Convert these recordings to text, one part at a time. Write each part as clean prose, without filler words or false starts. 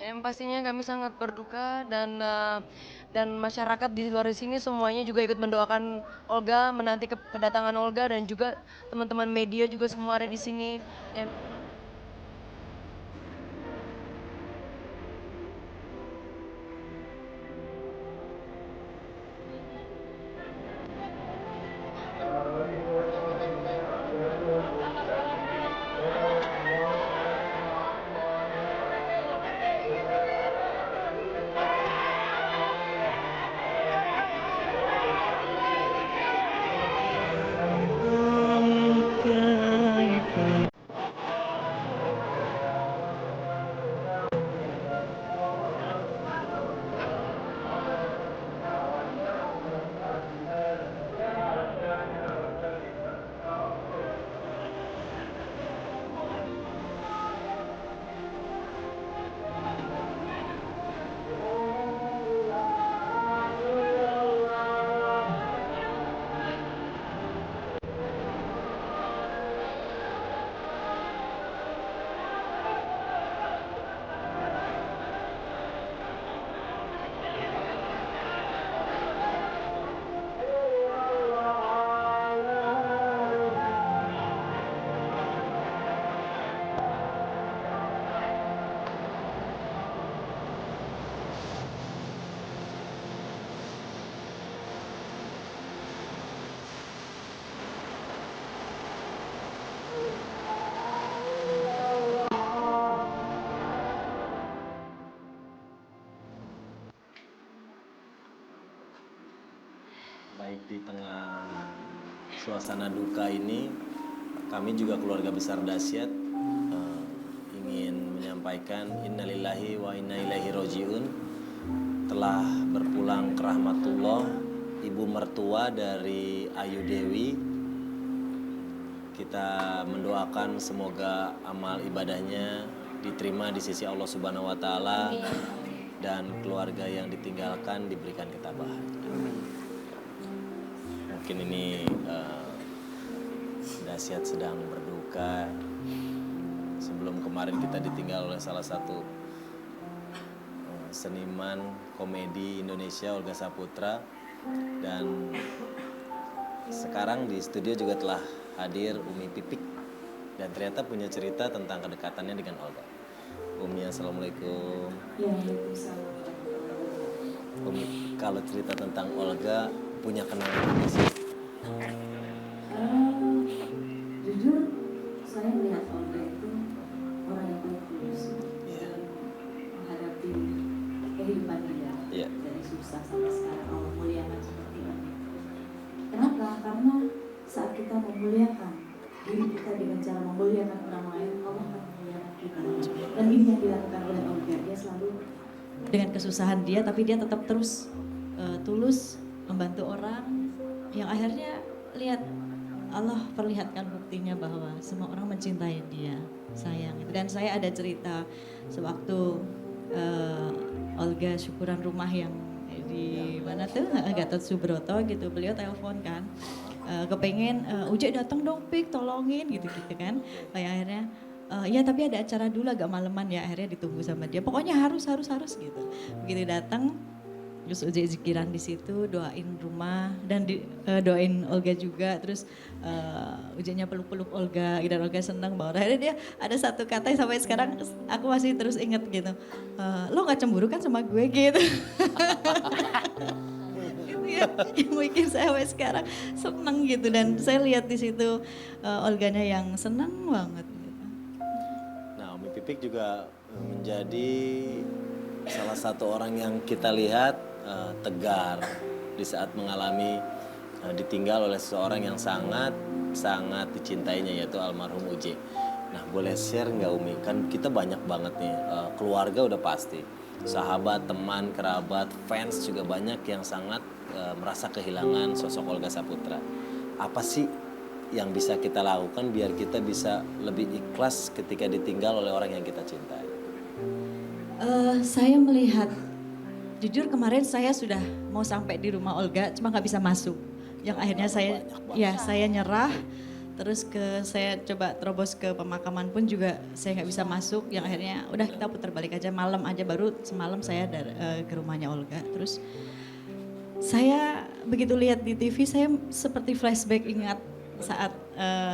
Yang pastinya kami sangat berduka dan masyarakat di luar sini semuanya juga ikut mendoakan Olga, menanti kedatangan Olga dan juga teman-teman media juga semua ada di sini. Ya, Baik di tengah suasana duka ini, kami juga keluarga besar Dasyat ingin menyampaikan innalillahi wa inna ilaihi rojiun. Telah berpulang ke rahmatullah ibu mertua dari Ayu Dewi. Kita mendoakan semoga amal ibadahnya diterima di sisi Allah Subhanahu wa taala dan keluarga yang ditinggalkan diberikan ketabahan. Mungkin ini Dasyat sedang berduka sebelum kemarin kita ditinggal oleh salah satu seniman komedi Indonesia, Olga Saputra, dan sekarang di studio juga telah hadir Umi Pipik dan ternyata punya cerita tentang kedekatannya dengan Olga. Umi, assalamualaikum. Waalaikumsalam. Umi, kalau cerita tentang Olga punya kenangan apa sih? Jujur, saya melihat Olga itu orang yang paling tulus Iya. dalam menghadapi kehidupan dia. Iya. Dari susah sampai sekarang Allah muliakan seperti ini. Kenapa? Karena saat kita memuliakan diri kita dengan cara memuliakan orang lain, Allah akan memuliakan kita. Dan ini yang dilakukan oleh Olga. Dia selalu dengan kesusahan dia, tapi dia tetap terus tulus membantu orang, yang akhirnya lihat Allah perlihatkan buktinya bahwa semua orang mencintai dia, sayang. Dan saya ada cerita sewaktu Olga syukuran rumah yang di mana tuh Gatot Subroto gitu, beliau telepon kan, kepengen Uje datang dong Pik, tolongin gitu kan. Kayak akhirnya ya tapi ada acara dulu agak maleman ya, akhirnya ditunggu sama dia. Pokoknya harus gitu. Begitu datang, terus Uje zikiran di situ, doain rumah dan doain Olga juga. Terus Ujenya peluk-peluk Olga, dan Olga senang banget. Akhirnya dia ada satu kata yang sampai sekarang aku masih terus inget gitu. Lo nggak cemburu kan sama gue gitu. Itu ya, yang bikin saya sampai sekarang seneng gitu, dan saya lihat di situ Olganya yang senang banget. Nah, Umi Pipik juga menjadi salah satu orang yang kita lihat tegar di saat mengalami ditinggal oleh seseorang yang sangat dicintainya, yaitu almarhum Uje. Nah, boleh share nggak Umi? Kan kita banyak banget nih, keluarga udah pasti, sahabat, teman, kerabat, fans juga banyak yang sangat merasa kehilangan sosok Olga Saputra. Apa sih yang bisa kita lakukan biar kita bisa lebih ikhlas ketika ditinggal oleh orang yang kita cintai? Saya melihat, jujur kemarin saya sudah mau sampai di rumah Olga, cuma nggak bisa masuk. Yang akhirnya saya nyerah. Terus saya coba terobos ke pemakaman pun juga saya nggak bisa masuk. Yang akhirnya udah kita putar balik aja, malam aja, baru semalam saya ke rumahnya Olga. Terus saya begitu lihat di TV saya seperti flashback ingat saat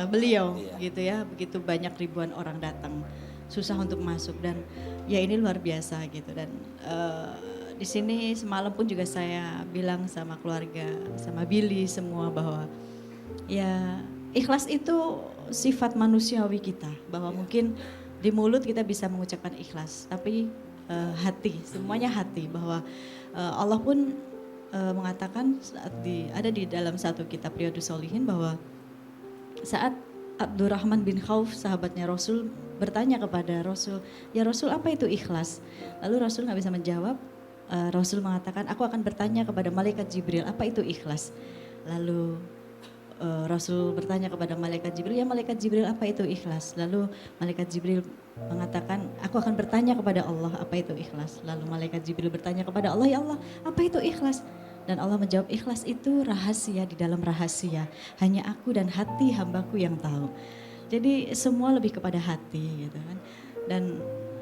beliau gitu ya. Begitu banyak ribuan orang datang, susah untuk masuk, dan ya ini luar biasa gitu. Dan di sini semalam pun juga saya bilang sama keluarga, sama Billy semua bahwa ya ikhlas itu sifat manusiawi kita, bahwa mungkin di mulut kita bisa mengucapkan ikhlas, tapi hati, semuanya hati, bahwa Allah pun mengatakan saat ada di dalam satu kitab Riyadhus Shalihin bahwa saat Abdurrahman bin Khauf sahabatnya Rasul bertanya kepada Rasul, ya Rasul apa itu ikhlas? Lalu Rasul nggak bisa menjawab. Rasul mengatakan, aku akan bertanya kepada malaikat Jibril, apa itu ikhlas? Lalu Rasul bertanya kepada malaikat Jibril, ya malaikat Jibril apa itu ikhlas? Lalu malaikat Jibril mengatakan, aku akan bertanya kepada Allah apa itu ikhlas? Lalu malaikat Jibril bertanya kepada Allah, ya Allah apa itu ikhlas? Dan Allah menjawab, ikhlas itu rahasia di dalam rahasia, hanya aku dan hati hambaku yang tahu. Jadi semua lebih kepada hati gitu kan. Dan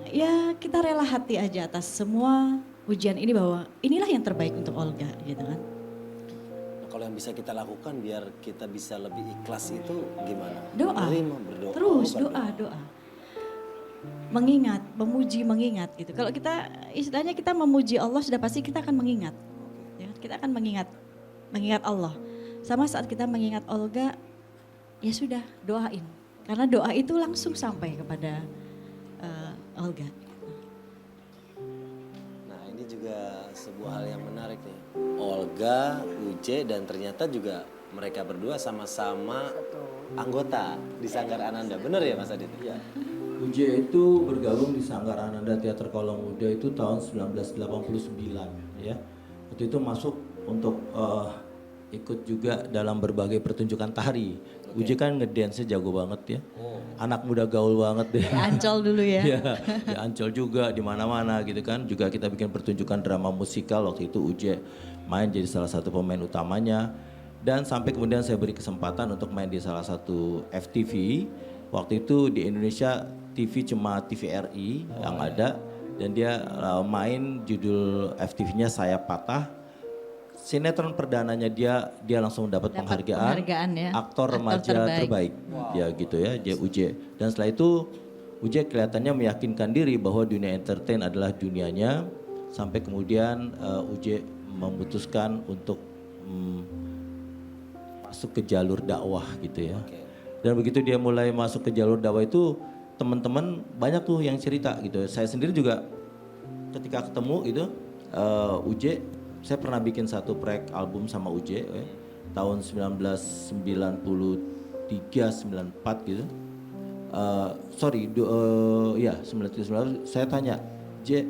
ya kita rela hati aja atas semua ujian ini, bahwa inilah yang terbaik untuk Olga gitu kan. Kalau yang bisa kita lakukan biar kita bisa lebih ikhlas itu gimana? Doa, Menerima, berdoa. terus berdoa. doa. Mengingat, memuji, mengingat gitu. Kalau kita istilahnya kita memuji Allah sudah pasti kita akan mengingat. Ya, kita akan mengingat Allah. Sama saat kita mengingat Olga, ya sudah doain. Karena doa itu langsung sampai kepada Olga. Nah ini juga sebuah hal yang menarik nih. Olga, Uje, dan ternyata juga mereka berdua sama-sama anggota di Sanggar Ananda. Bener ya Mas Adit? Iya. Uje itu bergabung di Sanggar Ananda Teater Kaulang Muda itu tahun 1989 ya. Waktu itu masuk untuk ikut juga dalam berbagai pertunjukan tari. Uje kan ngedance jago banget ya. Anak muda gaul banget deh. Di Ancol dulu ya. Iya, di Ancol juga, di mana-mana gitu kan. Juga kita bikin pertunjukan drama musikal, waktu itu Uje main jadi salah satu pemain utamanya. Dan sampai kemudian saya beri kesempatan untuk main di salah satu FTV. Waktu itu di Indonesia TV cuma TVRI yang ada. Dan dia main judul FTV-nya Saya Patah. Sinetron perdananya dia langsung dapat penghargaan ya. aktor remaja terbaik. Ya gitu ya, dia Uje. Dan setelah itu Uje kelihatannya meyakinkan diri bahwa dunia entertain adalah dunianya, sampai kemudian Uje memutuskan untuk masuk ke jalur dakwah gitu ya. Dan begitu dia mulai masuk ke jalur dakwah itu, teman-teman banyak tuh yang cerita gitu. Saya sendiri juga ketika ketemu gitu Uje, saya pernah bikin satu proyek album sama Uje ya, tahun 1993-94 gitu. 93-94 saya tanya, J,